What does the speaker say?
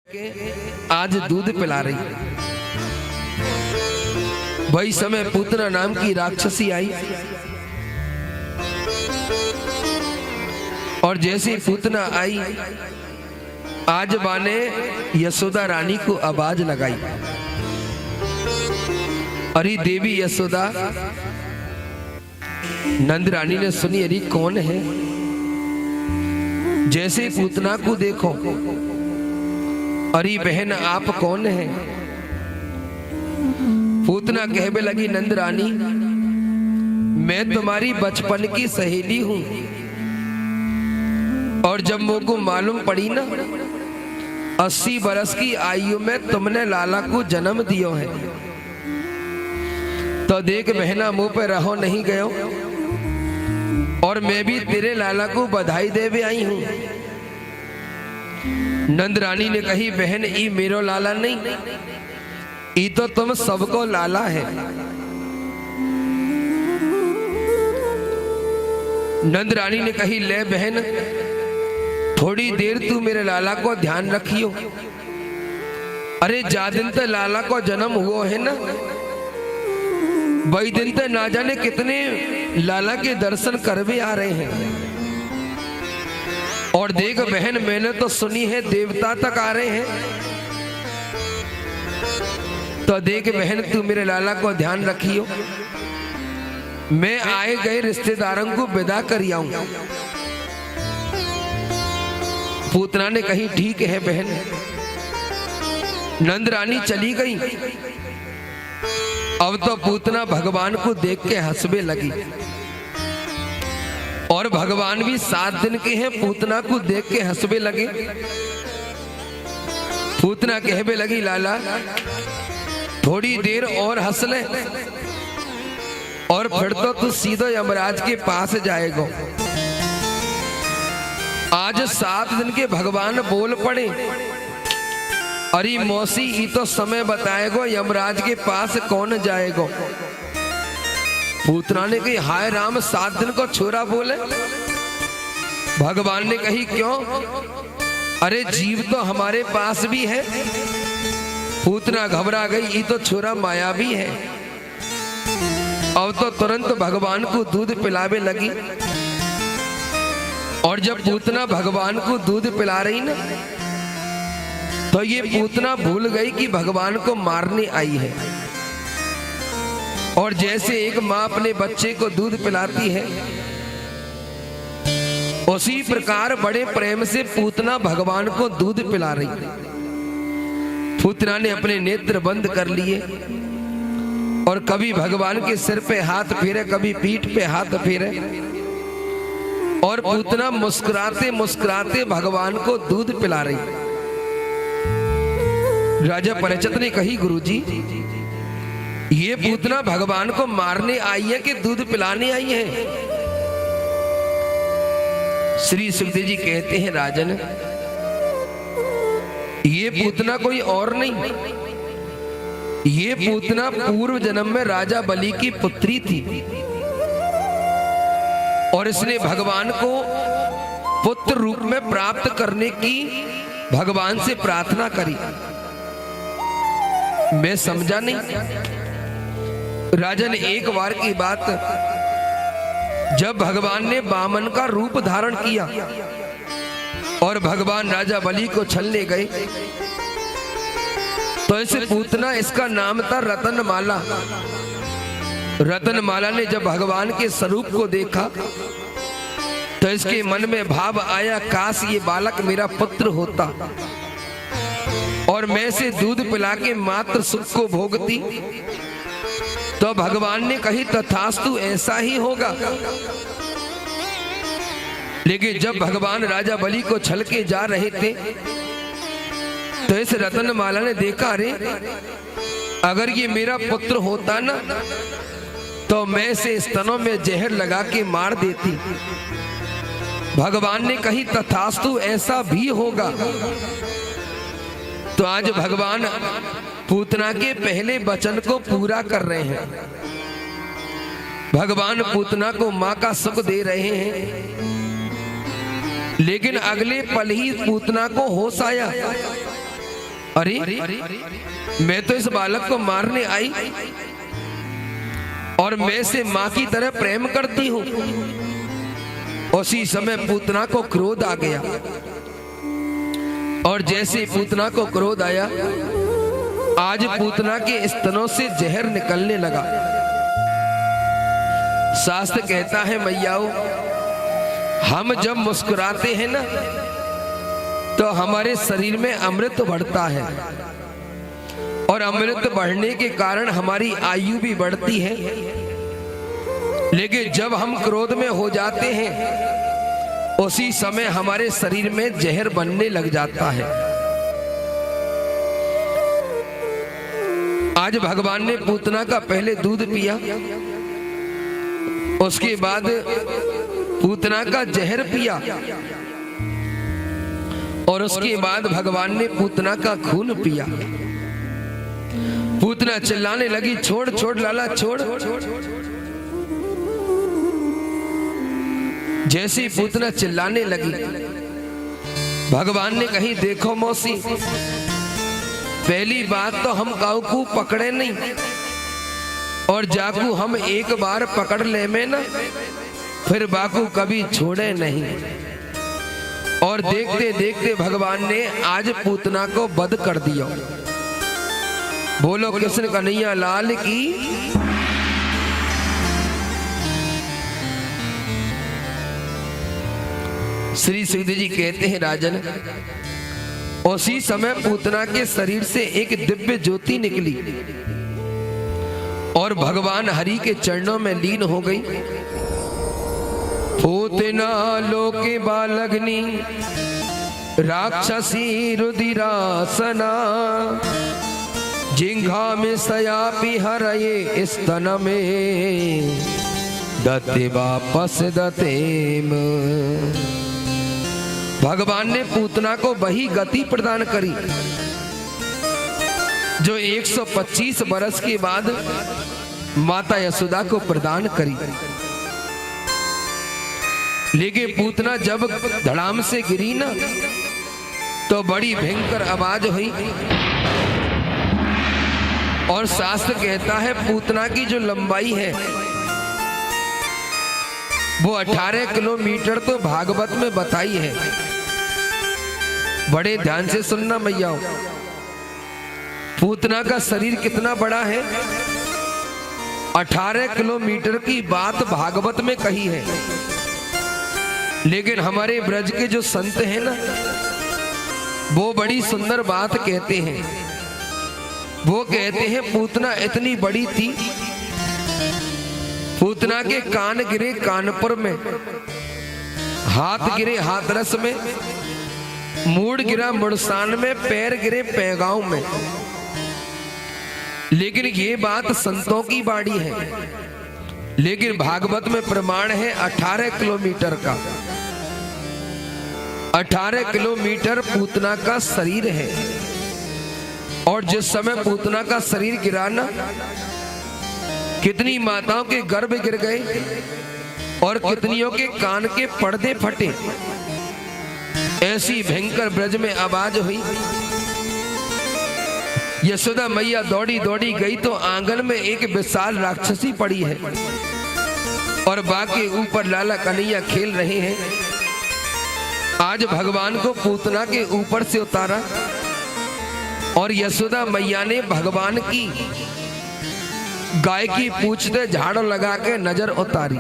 आज दूध पिला रही। वही समय पूतना नाम की राक्षसी आई और जैसे पूतना आई, आज माने यशोदा रानी को आवाज लगाई, अरे देवी यशोदा। नंद रानी ने सुनी, अरे कौन है? जैसे पूतना को देखो, अरे बहन आप कौन है? पूतना कहने लगी, नंद रानी मैं तुम्हारी बचपन की सहेली हूं, और जब मुझको मालूम पड़ी ना 80 बरस की आयु में तुमने लाला को जन्म दियो है, तो देख बहना मुंह पे रहो नहीं गयो, और मैं भी तेरे लाला को बधाई देवे आई हूं। नंद रानी ने कही, बहन ई मेरो लाला नहीं, ई तो तुम सबको लाला है। नंद रानी ने कही, ले बहन थोड़ी देर तू मेरे लाला को ध्यान रखियो। अरे जा दिन तक लाला को जन्म हुआ है ना, वही दिन तक ना जाने कितने लाला के दर्शन करवे आ रहे हैं। और देख बहन मैंने तो सुनी है देवता तक आ रहे हैं, तो देख बहन तू मेरे लाला को ध्यान रखियो, मैं आए गए रिश्तेदारों को विदा कर आऊं। पूतना ने कही, ठीक है बहन। नंद रानी चली गई। अब तो पूतना भगवान को देख के हंसने लगी, और भगवान भी 7 दिन के हैं, पूतना को देख के हंसने लगे। पूतना कहने लगी, लाला थोड़ी देर और हंस ले, और फिर तो तू सीधो यमराज के पास जाएगा। आज 7 दिन के भगवान बोल पड़े, अरे मौसी ये तो समय बताएगो यमराज के पास कौन जाएगो। पूतना ने कही, हाय राम 7 दिन को छोरा बोले। भगवान ने कही, क्यों? अरे जीव तो हमारे पास भी है। पूतना घबरा गई, ये तो छोरा माया भी है। अब तो तुरंत भगवान को दूध पिलावे लगी, और जब पूतना भगवान को दूध पिला रही ना, तो ये पूतना भूल गई कि भगवान को मारने आई है। और जैसे एक माँ अपने बच्चे को दूध पिलाती है, उसी प्रकार बड़े प्रेम से पूतना भगवान को दूध पिला रही। पूतना ने अपने नेत्र बंद कर लिए, और कभी भगवान के सिर पे हाथ फेरे, कभी पीठ पे हाथ फेरे, और पूतना मुस्कुराते मुस्कुराते भगवान को दूध पिला रही। राजा परिचित ने कही, गुरुजी ये पूतना भगवान को मारने आई है कि दूध पिलाने आई है? श्री सुखदेव जी कहते हैं, राजन ये पूतना कोई और नहीं, ये पूतना पूर्व जन्म में राजा बलि की पुत्री थी, और इसने भगवान को पुत्र रूप में प्राप्त करने की भगवान से प्रार्थना करी। मैं समझा नहीं। राजन एक बार की बात, जब भगवान ने वामन का रूप धारण किया और भगवान राजा बलि को छलने गए, तो इस पूतना, इसका नाम था रतनमाला। रतनमाला ने जब भगवान के स्वरूप को देखा, तो इसके मन में भाव आया, काश ये बालक मेरा पुत्र होता, और मैं इसे दूध पिला के मात्र सुख को भोगती। तो भगवान ने कही, तथास्तु ऐसा ही होगा। लेकिन जब भगवान राजा बलि को छल के जा रहे थे, तो इस रतनमाला ने देखा, अरे अगर ये मेरा पुत्र होता ना, तो मैं इसे स्तनों में जहर लगा के मार देती। भगवान ने कही, तथास्तु ऐसा भी होगा। तो आज भगवान पूतना के पहले वचन को पूरा कर रहे हैं। भगवान पूतना को मां का सुख दे रहे हैं, लेकिन अगले पल ही पूतना को होश आया अरे मैं तो इस बालक को मारने आई और मैं इसे मां की तरह प्रेम करती हूं। उसी समय पूतना को क्रोध आ गया और जैसे पूतना को क्रोध आया, आज पूतना के स्तनों से जहर निकलने लगा। शास्त्र कहता है मैयाओ, हम जब मुस्कुराते हैं ना तो हमारे शरीर में अमृत बढ़ता है और अमृत बढ़ने के कारण हमारी आयु भी बढ़ती है। लेकिन जब हम क्रोध में हो जाते हैं उसी समय हमारे शरीर में जहर बनने लग जाता है। आज भगवान ने पूतना का पहले दूध पिया, उसके बाद पूतना का जहर पिया और उसके बाद भगवान ने पूतना का खून पिया। पूतना चिल्लाने लगी, छोड़ छोड़ लाला छोड़। जैसी पूतना चिल्लाने लगी, भगवान ने कही देखो मौसी, पहली बात तो हम काऊ को पकड़े नहीं और जाकू हम एक बार पकड़ ले में ना फिर बाकू कभी छोड़े नहीं। और देखते देखते भगवान ने आज पूतना को वध कर दिया। बोलो कृष्ण कन्हैया लाल की। श्री सुखदेव जी कहते हैं राजन, उसी समय पूतना के शरीर से एक दिव्य ज्योति निकली और भगवान हरि के चरणों में लीन हो गई। पूतना लोके बालग्नि राक्षसी रुधिरासना, जिंघा में सयापी हरये स्तन में दते वापस दतेम। भगवान ने पूतना को वही गति प्रदान करी जो 125 वर्ष के बाद माता यशोदा को प्रदान करी। लेकिन पूतना जब धड़ाम से गिरी ना तो बड़ी भयंकर आवाज हुई और शास्त्र कहता है पूतना की जो लंबाई है वो 18 किलोमीटर तो भागवत में बताई है। बड़े ध्यान से सुनना मैया, पूतना का शरीर कितना बड़ा है, 18 किलोमीटर की बात भागवत में कही है। लेकिन हमारे ब्रज के जो संत हैं ना वो बड़ी सुंदर बात कहते हैं। वो कहते हैं पूतना इतनी बड़ी थी, पूतना के कान गिरे कानपुर में, हाथ गिरे हाथरस में, मूड गिरा मुड़सान में, पैर गिरे पैगांव में। लेकिन ये बात संतों की बाड़ी है, लेकिन भागवत में प्रमाण है 18 किलोमीटर का। 18 किलोमीटर पूतना का शरीर है और जिस समय पूतना का शरीर गिरा ना कितनी माताओं के गर्भ गिर गए और कितनियों के कान के पर्दे फटे। ऐसी भयंकर ब्रज में आवाज हुई। यशोदा मैया दौड़ी दौड़ी गई तो आंगन में एक विशाल राक्षसी पड़ी है और बाकी ऊपर लाला कन्हैया खेल रहे हैं। आज भगवान को पूतना के ऊपर से उतारा और यशोदा मैया ने भगवान की गाय की पूंछ पे झाड़ू लगा के नजर उतारी।